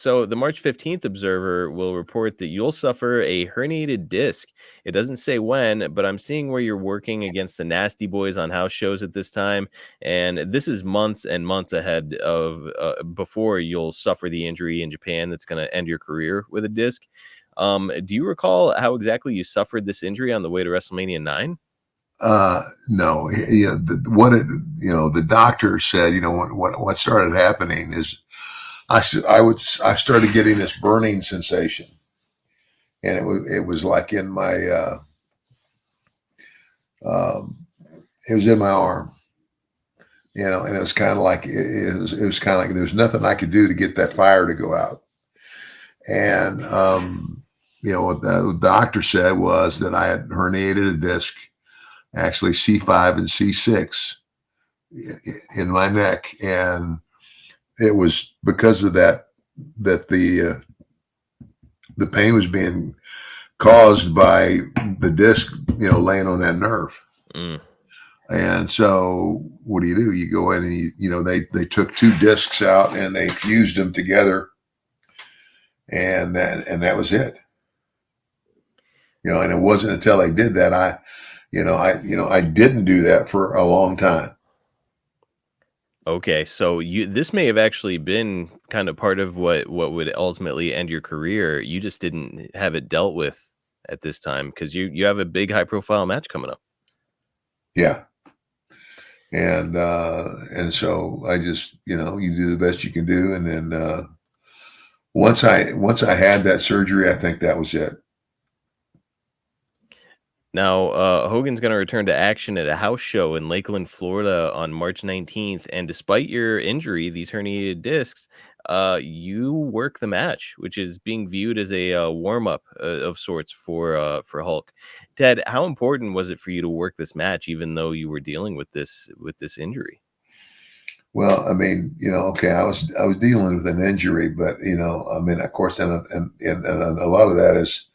So the March 15th Observer will report that you'll suffer a herniated disc. It doesn't say when, but I'm seeing where you're working against the Nasty Boys on house shows at this time, and this is months and months ahead of before you'll suffer the injury in Japan that's going to end your career with a disc. Do you recall how exactly you suffered this injury on the way to WrestleMania 9? No, the doctor said, what started happening is I started getting this burning sensation, and it was like in my um, it was in my arm, and it was kind of like it was kind of like there's nothing I could do to get that fire to go out. And what the doctor said was that I had herniated a disc, actually C5 and C6 in my neck, and it was because of that the pain was being caused by the disc, laying on that nerve. Mm. And so, what do? You go in and they took two discs out and they fused them together, and that was it. And it wasn't until they did that I didn't do that for a long time. Okay, so this may have actually been kind of part of what would ultimately end your career. You just didn't have it dealt with at this time because you have a big high profile match coming up. Yeah. And so I just, you do the best you can do. And then once I had that surgery, I think that was it. Now, Hogan's going to return to action at a house show in Lakeland, Florida on March 19th. And despite your injury, these herniated discs, you work the match, which is being viewed as a warm up of sorts for Hulk. Ted, how important was it for you to work this match, even though you were dealing with this injury? Well, I mean, okay, I was dealing with an injury, but I mean, of course, and a lot of that is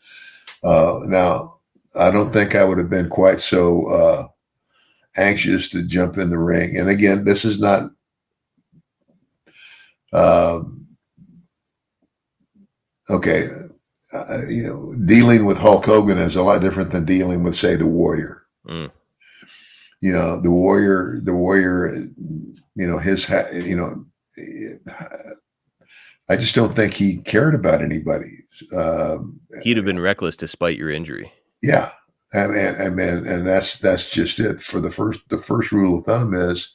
now. I don't think I would have been quite so anxious to jump in the ring. And again, this is not okay. Dealing with Hulk Hogan is a lot different than dealing with, say, the Warrior. Mm. The Warrior. His. I just don't think he cared about anybody. He'd have been reckless despite your injury. Yeah, and that's just it. For the first rule of thumb is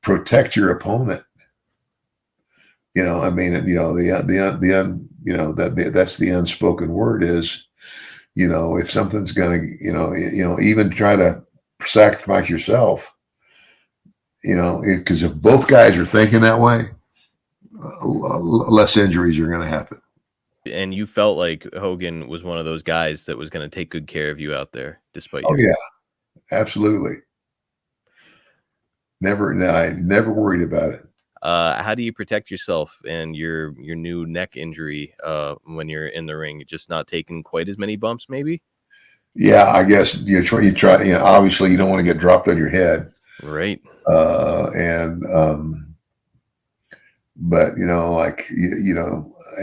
protect your opponent. I mean, that's the unspoken word is, if something's gonna, even try to sacrifice yourself, because if both guys are thinking that way, less injuries are going to happen. And you felt like Hogan was one of those guys that was going to take good care of you out there, despite Oh your. yeah, absolutely. I never worried about it. How do you protect yourself and your new neck injury when you're in the ring? Just not taking quite as many bumps, maybe? Yeah, I guess you try. Obviously, you don't want to get dropped on your head, Right. But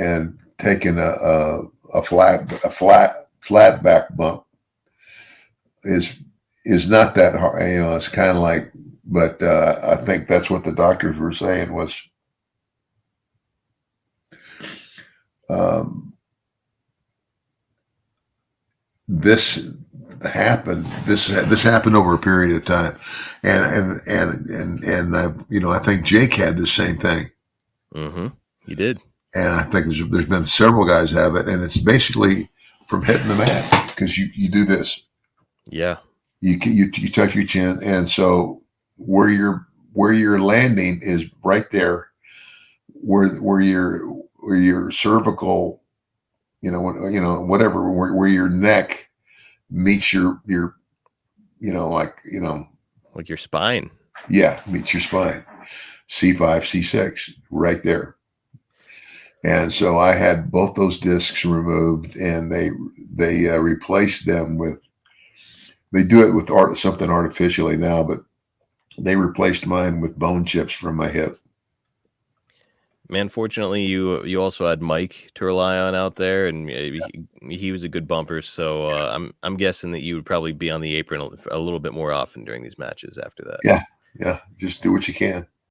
and taking a flat back bump is not that hard. It's kind of like, but I think that's what the doctors were saying was this happened. This happened over a period of time, and I think Jake had the same thing. Mm-hmm. He did. And I think there's been several guys have it, and it's basically from hitting the mat because you do this. Yeah. You touch your chin, and so where you're landing is right there, where your cervical, whatever, where your neck meets your like your spine. Yeah, meets your spine. C5, C6, right there. And so I had both those discs removed, and they replaced them with. They do it with something artificially now, but they replaced mine with bone chips from my hip. Man, fortunately, you also had Mike to rely on out there, and he was a good bumper. So I'm guessing that you would probably be on the apron a little bit more often during these matches after that. Yeah, yeah. Just do what you can.